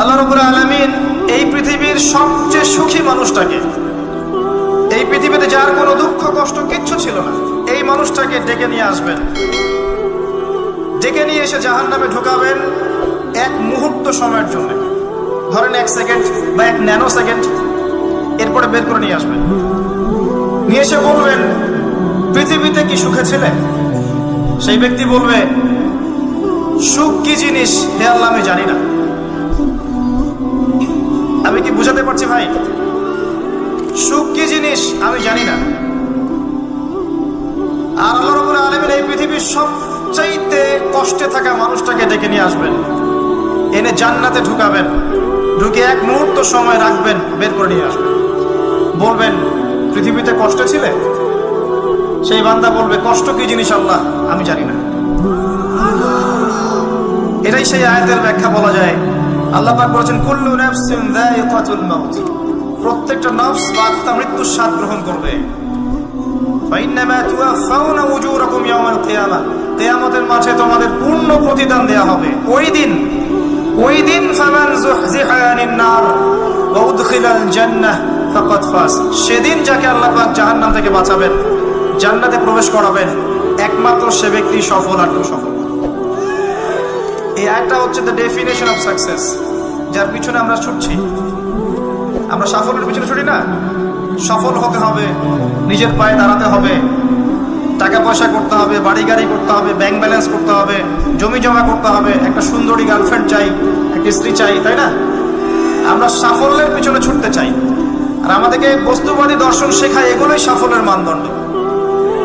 আল্লাহ রাব্বুল আলামিন এই পৃথিবীর সবচেয়ে সুখী মানুষটাকে, এই পৃথিবীতে যার কোনো দুঃখ কষ্ট কিচ্ছু ছিল না, এই মানুষটাকে ডেকে নিয়ে আসবেন। ডেকে নিয়ে এসে জাহান্নামে ঢুকাবেন এক মুহূর্ত সময়ের জন্য, ধরেন 1 সেকেন্ড বা 1 ন্যানো সেকেন্ড। এরপরে বের করে নিয়ে আসবেন, নিয়ে এসে বলবেন, পৃথিবীতে কি সুখে ছিলে? সেই ব্যক্তি বলবে, সুখ কি জিনিস হে আল্লাহ আমি জানি না। আমি কি বুঝাতে পারছি ভাই? সুখ কি জিনিস আমি জানি না। আর আল্লাহ রাব্বুল আলামিন এই পৃথিবীর সবচাইতে কষ্টে থাকা মানুষটাকে ডেকে নিয়ে আসবেন, এনে জান্নাতে ঢুকাবেন, ঢুকে 1 মুহূর্ত সময় রাখবেন, বের করে নিয়ে আসবেন। বলবেন, পৃথিবীতে কষ্টে ছিলে? সেই বান্দা বলবে, কষ্ট কি জিনিস আল্লাহ আমি জানি না। এটাই সেই আয়াতের ব্যাখ্যা বলা যায়। আল্লাহ পাক বলেছেন, কুল্লু নাফসিন যায়িকাতুল মাউত, প্রত্যেকটা নফস বা আত্মা মৃত্যুর স্বাদ গ্রহণ করবে। ফাইন্নামা তুওয়াফাউনা উজুরাকুম ইয়াওমাল কিয়ামাহ, কিয়ামতের মাঠে তোমাদের পূর্ণ প্রতিদান দেয়া হবে। ওই দিন ফামান যুহজিহা আনিন নার ওয়া উদখিলাল জান্নাহ ফাকাদ ফাজ, সেদিন যাকে আল্লাহ পাক জাহান্নাম থেকে বাঁচাবেন, জান্নাতে প্রবেশ করাবেন, একমাত্র সে ব্যক্তি সফল আর কেউ সফল। এই আয়াতটা হচ্ছে দ্য ডেফিনেশন অফ সাকসেস, যার পিছনে আমরা ছুটছি। আমরা সাফল্যের পিছনে ছুটি না। সফল হতে হবে, নিজের পায়ে দাঁড়াতে হবে, টাকা পয়সা করতে হবে, বাড়ি গাড়ি করতে হবে, ব্যাংক ব্যালেন্স করতে হবে, জমি জমা করতে হবে, একটা সুন্দরী গার্লফ্রেন্ড চাই, একটা স্ত্রী চাই, তাই না? আমরা সাফল্যের পিছনে ছুটতে চাই, আর আমাদেরকে বস্তুবাদী দর্শন শেখায় এগুলোই সাফল্যের মানদণ্ড।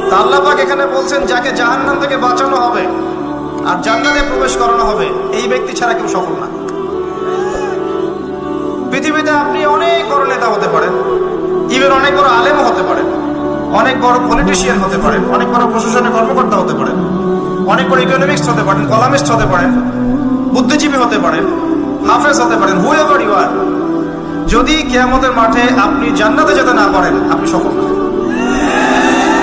তা আল্লাহ পাক এখানে বলছেন, যাকে জাহান্নাম থেকে বাঁচানো হবে আর জান্নাতে প্রবেশ করানো হবে, এই ব্যক্তি ছাড়া কেউ সফল না। পৃথিবীতে আপনি অনেক বড় নেতা হতে পারেন, ইভেন অনেক বড় আলেমও হতে পারেন, অনেক বড় পলিটিশিয়ান হতে পারেন, অনেক বড় প্রশাসনের কর্মকর্তা হতে পারেন, অনেক বড় ইকোনমিক্স হতে পারেন, কলামিস্ট হতে পারেন, বুদ্ধিজীবী হতে পারেন, হাফেজ হতে পারেন, হুএভার ইউ আর, যদি কিয়ামতের মাঠে আপনি জান্নাতে যেতে না পারেন, আপনি সফল না।